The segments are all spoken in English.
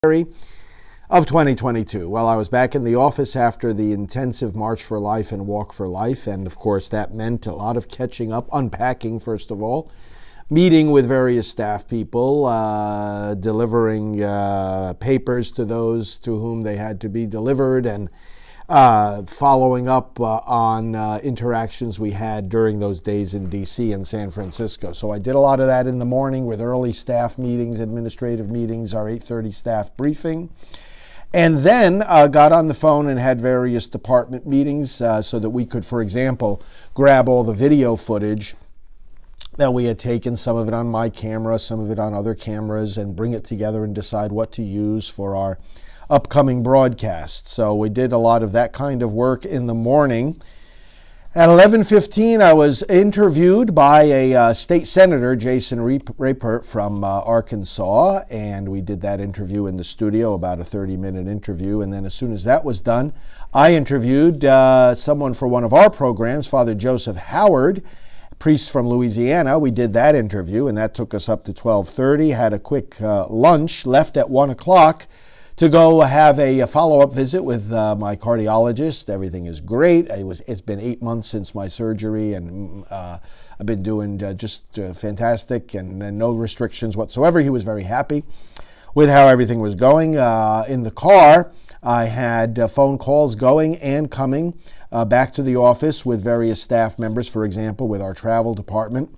of 2022. Well, I was back in the office after the intensive March for Life and Walk for Life, and of course that meant a lot of catching up, unpacking first of all, meeting with various staff people, delivering papers to those to whom they had to be delivered, and following up on interactions we had during those days in DC and San Francisco. So I did a lot of that in the morning with early staff meetings, administrative meetings, our 8:30 staff briefing. And then got on the phone and had various department meetings so that we could, for example, grab all the video footage that we had taken, some of it on my camera, some of it on other cameras, and bring it together and decide what to use for our upcoming broadcast. So we did a lot of that kind of work in the morning. At 11:15, I was interviewed by a state senator, Jason Rapert from Arkansas, and we did that interview in the studio, about a 30-minute interview. And then as soon as that was done, I interviewed someone for one of our programs, Father Joseph Howard, priest from Louisiana. We did that interview, and that took us up to 12:30, had a quick lunch, left at 1 o'clock, to go have a follow-up visit with my cardiologist. Everything is great. It's been 8 months since my surgery, and I've been doing just fantastic and no restrictions whatsoever. He was very happy with how everything was going. In the car, I had phone calls going and coming back to the office with various staff members, for example, with our travel department,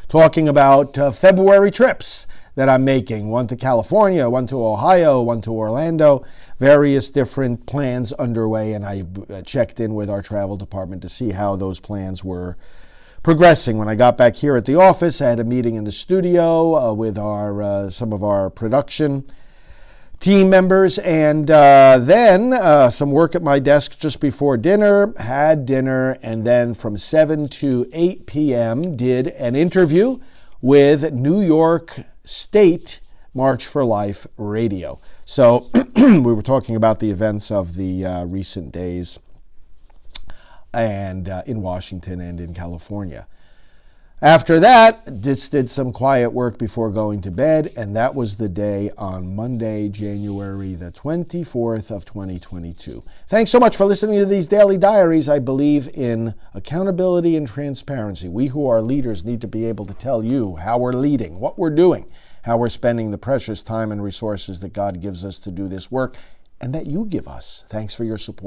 talking about February trips that I'm making, one to California, one to Ohio, one to Orlando, various different plans underway, and I checked in with our travel department to see how those plans were progressing. When I got back here at the office, I had a meeting in the studio with some of our production team members, and then some work at my desk just before dinner, had dinner, and then from 7 to 8 p.m. did an interview with New York State March for Life Radio. So we were talking about the events of the recent days and in Washington and in California. After that, just did some quiet work before going to bed, and that was the day on Monday, January the 24th of 2022. Thanks so much for listening to these daily diaries. I believe in accountability and transparency. We who are leaders need to be able to tell you how we're leading, what we're doing, how we're spending the precious time and resources that God gives us to do this work, and that you give us. Thanks for your support.